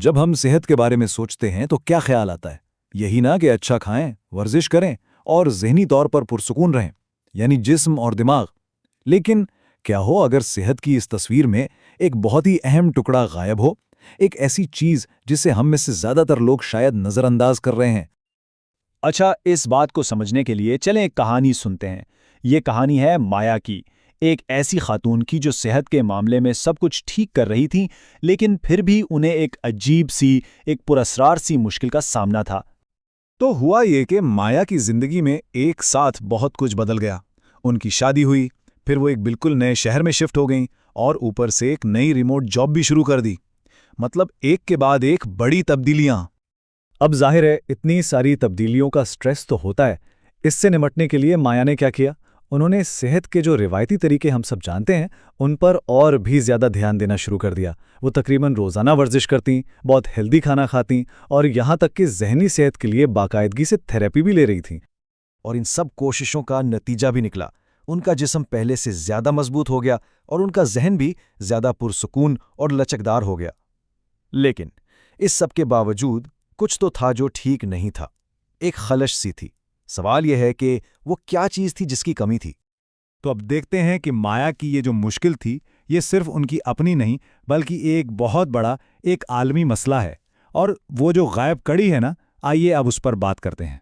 जब हम सेहत के बारे में सोचते हैं तो क्या ख्याल आता है? यही ना कि अच्छा खाएं, वर्जिश करें और ज़हनी तौर पर पुरसुकून रहें, यानी जिस्म और दिमाग। लेकिन क्या हो अगर सेहत की इस तस्वीर में एक बहुत ही अहम टुकड़ा गायब हो, एक ऐसी चीज़ जिसे हम में से ज़्यादातर लोग शायद नज़रअंदाज कर रहे हैं। अच्छा, इस बात को समझने के लिए चलें एक कहानी सुनते हैं। ये कहानी है माया की, एक ऐसी खातून की जो सेहत के मामले में सब कुछ ठीक कर रही थी, लेकिन फिर भी उन्हें एक अजीब सी, एक पुरअसरार सी मुश्किल का सामना था। तो हुआ ये कि माया की जिंदगी में एक साथ बहुत कुछ बदल गया। उनकी शादी हुई, फिर वो एक बिल्कुल नए शहर में शिफ्ट हो गईं और ऊपर से एक नई रिमोट जॉब भी शुरू कर दी। मतलब एक के बाद एक बड़ी तब्दीलियां। अब जाहिर है इतनी सारी तब्दीलियों का स्ट्रेस तो होता है। इससे निपटने के लिए माया ने क्या किया? उन्होंने सेहत के जो रिवायती तरीके हम सब जानते हैं, उन पर और भी ज़्यादा ध्यान देना शुरू कर दिया। वो तकरीबन रोज़ाना वर्जिश करतीं, बहुत हेल्दी खाना खातीं और यहाँ तक कि ज़हनी सेहत के लिए बाकायदगी से थेरेपी भी ले रही थीं। और इन सब कोशिशों का नतीजा भी निकला। उनका जिस्म पहले से ज्यादा मजबूत हो गया और उनका जहन भी ज्यादा पुरसुकून और लचकदार हो गया। लेकिन इस सब के बावजूद कुछ तो था जो ठीक नहीं था। एक खलश सी थी। सवाल यह है कि वो क्या चीज थी जिसकी कमी थी। तो अब देखते हैं कि माया की ये जो मुश्किल थी, ये सिर्फ उनकी अपनी नहीं, बल्कि एक बहुत बड़ा, एक आलमी मसला है। और वो जो गायब कड़ी है ना, आइए अब उस पर बात करते हैं।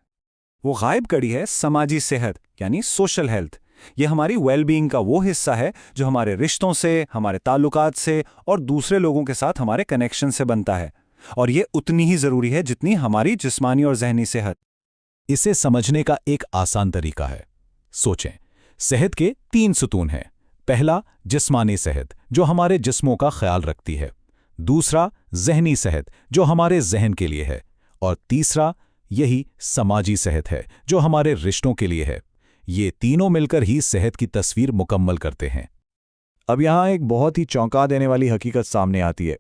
वो गायब कड़ी है समाजी सेहत, यानी सोशल हेल्थ। ये हमारी वेलबींग का वो हिस्सा है जो हमारे रिश्तों से, हमारे ताल्लुकात से और दूसरे लोगों के साथ हमारे कनेक्शन से बनता है। और ये उतनी ही जरूरी है जितनी हमारी जिस्मानी और जहनी सेहत। इसे समझने का एक आसान तरीका है। सोचें, सेहत के 3 सुतून हैं। पहला, जिस्मानी सेहत, जो हमारे जिस्मों का ख्याल रखती है। दूसरा, जहनी सेहत, जो हमारे जहन के लिए है। और तीसरा, यही समाजी सेहत है, जो हमारे रिश्तों के लिए है। ये तीनों मिलकर ही सेहत की तस्वीर मुकम्मल करते हैं। अब यहाँ एक बहुत ही चौंका देने वाली हकीकत सामने आती है।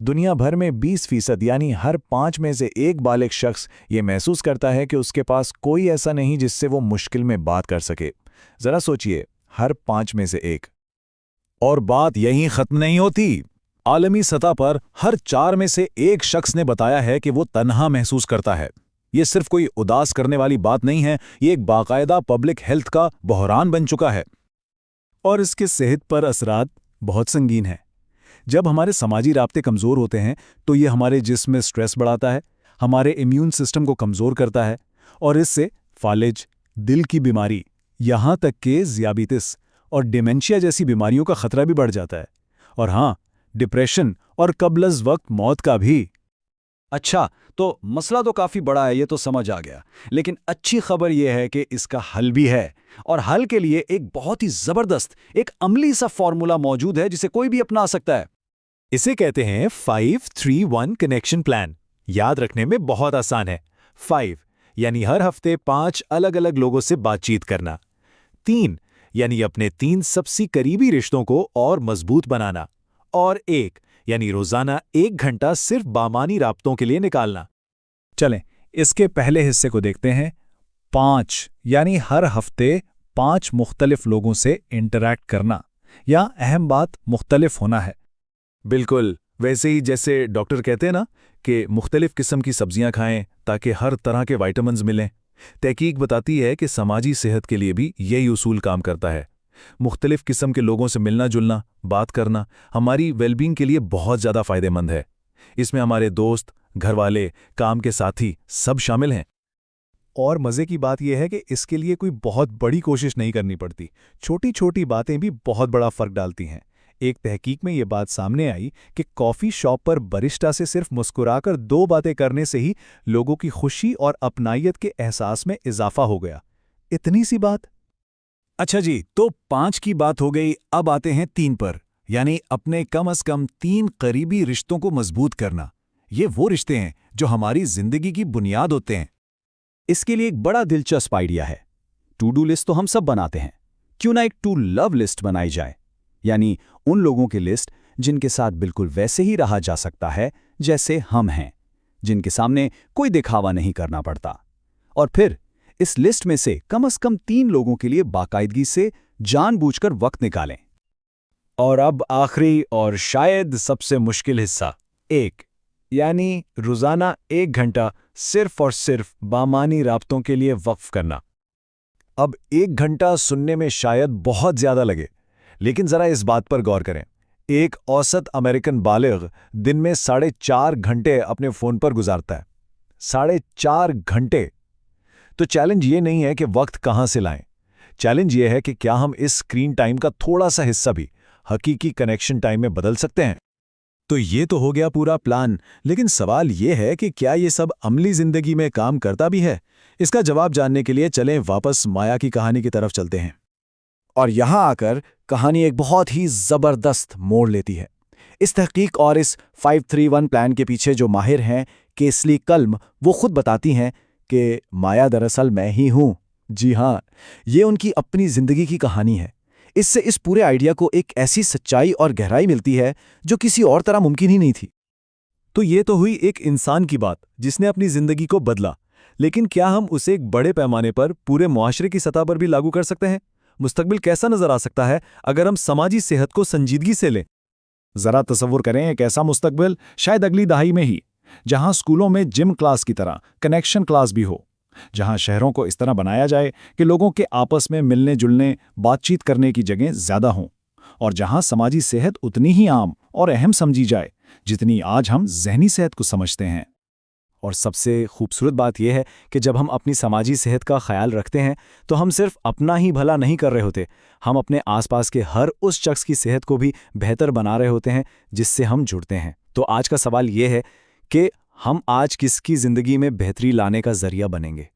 दुनिया भर में 20% यानी हर 5 में से एक बालिग शख्स ये महसूस करता है कि उसके पास कोई ऐसा नहीं जिससे वो मुश्किल में बात कर सके। जरा सोचिए, हर 5 में से एक। और बात यहीं खत्म नहीं होती। आलमी सतह पर हर 4 में से एक शख्स ने बताया है कि वो तन्हा महसूस करता है। ये सिर्फ कोई उदास करने वाली बात नहीं है, ये एक बाकायदा पब्लिक हेल्थ का बहरान बन चुका है। और इसके सेहत पर असरात बहुत संगीन हैं। जब हमारे समाजी राब्ते कमज़ोर होते हैं तो ये हमारे जिस्म में स्ट्रेस बढ़ाता है, हमारे इम्यून सिस्टम को कमज़ोर करता है और इससे फालिज, दिल की बीमारी, यहाँ तक कि ज़ियाबितिस और डिमेंशिया जैसी बीमारियों का खतरा भी बढ़ जाता है। और हाँ, डिप्रेशन और कब्ल वक्त मौत का भी। अच्छा, तो मसला तो काफ़ी बड़ा है, ये तो समझ आ गया। लेकिन अच्छी खबर यह है कि इसका हल भी है। और हल के लिए एक बहुत ही ज़बरदस्त, एक अमली सा फॉर्मूला मौजूद है जिसे कोई भी अपना सकता है। इसे कहते हैं 5-3-1 कनेक्शन प्लान। याद रखने में बहुत आसान है। 5 यानी हर हफ्ते 5 अलग अलग लोगों से बातचीत करना। 3 यानी अपने 3 सबसे करीबी रिश्तों को और मजबूत बनाना। और 1 यानी रोजाना 1 घंटा सिर्फ बामानी राब्तों के लिए निकालना। चलें, इसके पहले हिस्से को देखते हैं। 5 यानी हर हफ्ते 5 मुख्तलिफ लोगों से इंटरैक्ट करना, या अहम बात मुख्तलिफ होना है। बिल्कुल वैसे ही जैसे डॉक्टर कहते हैं ना कि मुख्तलिफ किस्म की सब्जियां खाएं ताकि हर तरह के विटामिन्स मिलें। तहकीक बताती है कि समाजी सेहत के लिए भी यही उसूल काम करता है। मुख्तलिफ किस्म के लोगों से मिलना जुलना, बात करना हमारी वेलबींग के लिए बहुत ज़्यादा फ़ायदेमंद है। इसमें हमारे दोस्त, घरवाले, काम के साथी सब शामिल हैं। और मज़े की बात यह है कि इसके लिए कोई बहुत बड़ी कोशिश नहीं करनी पड़ती। छोटी छोटी बातें भी बहुत बड़ा फ़र्क डालती हैं। एक तहकीक में ये बात सामने आई कि कॉफ़ी शॉप पर बरिस्टा से सिर्फ मुस्कुराकर 2 बातें करने से ही लोगों की खुशी और अपनायत के एहसास में इजाफा हो गया। इतनी सी बात। अच्छा जी, तो 5 की बात हो गई, अब आते हैं 3 पर, यानी अपने कम से कम 3 करीबी रिश्तों को मजबूत करना। ये वो रिश्ते हैं जो हमारी जिंदगी की बुनियाद होते हैं। इसके लिए एक बड़ा दिलचस्प आइडिया है। टू डू लिस्ट तो हम सब बनाते हैं, क्यों ना एक टू लव लिस्ट बनाई जाए, यानी उन लोगों की लिस्ट जिनके साथ बिल्कुल वैसे ही रहा जा सकता है जैसे हम हैं, जिनके सामने कोई दिखावा नहीं करना पड़ता। और फिर इस लिस्ट में से कम 3 लोगों के लिए बाकायदगी से जानबूझकर वक्त निकालें। और अब आखिरी और शायद सबसे मुश्किल हिस्सा, 1 यानी रोजाना 1 घंटा सिर्फ और सिर्फ बामानी राब्तों के लिए वक्फ करना। अब 1 घंटा सुनने में शायद बहुत ज्यादा लगे, लेकिन जरा इस बात पर गौर करें। एक औसत अमेरिकन बालिग दिन में 4.5 घंटे अपने फोन पर गुजारता है। 4.5 घंटे। तो चैलेंज ये नहीं है कि वक्त कहां से लाएं। चैलेंज ये है कि क्या हम इस स्क्रीन टाइम का थोड़ा सा हिस्सा भी हकीकी कनेक्शन टाइम में बदल सकते हैं। तो ये तो हो गया पूरा प्लान, लेकिन सवाल ये है कि क्या ये सब अमली जिंदगी में काम करता भी है? इसका जवाब जानने के लिए चलें वापस माया की कहानी की तरफ चलते हैं। और यहां आकर कहानी एक बहुत ही जबरदस्त मोड़ लेती है। इस तहकीक और इस 531 प्लान के पीछे जो माहिर हैं केसली कल्म, वो खुद बताती हैं कि माया दरअसल मैं ही हूं। जी हां, ये उनकी अपनी जिंदगी की कहानी है। इससे इस पूरे आइडिया को एक ऐसी सच्चाई और गहराई मिलती है जो किसी और तरह मुमकिन ही नहीं थी। तो ये तो हुई एक इंसान की बात जिसने अपनी जिंदगी को बदला, लेकिन क्या हम उसे एक बड़े पैमाने पर पूरे मुआशरे की सतह पर भी लागू कर सकते हैं? मुस्तकबिल कैसा नजर आ सकता है अगर हम समाजी सेहत को संजीदगी से लें? जरा तसव्वुर करें एक ऐसा मुस्तकबिल, शायद अगली दहाई में ही, जहां स्कूलों में जिम क्लास की तरह कनेक्शन क्लास भी हो, जहां शहरों को इस तरह बनाया जाए कि लोगों के आपस में मिलने जुलने, बातचीत करने की जगह ज्यादा हों, और जहां समाजी सेहत उतनी ही आम और अहम समझी जाए जितनी आज हम जहनी सेहत को समझते हैं। और सबसे खूबसूरत बात यह है कि जब हम अपनी समाजी सेहत का ख्याल रखते हैं तो हम सिर्फ अपना ही भला नहीं कर रहे होते, हम अपने आसपास के हर उस शख्स की सेहत को भी बेहतर बना रहे होते हैं जिससे हम जुड़ते हैं। तो आज का सवाल यह है कि हम आज किसकी ज़िंदगी में बेहतरी लाने का ज़रिया बनेंगे।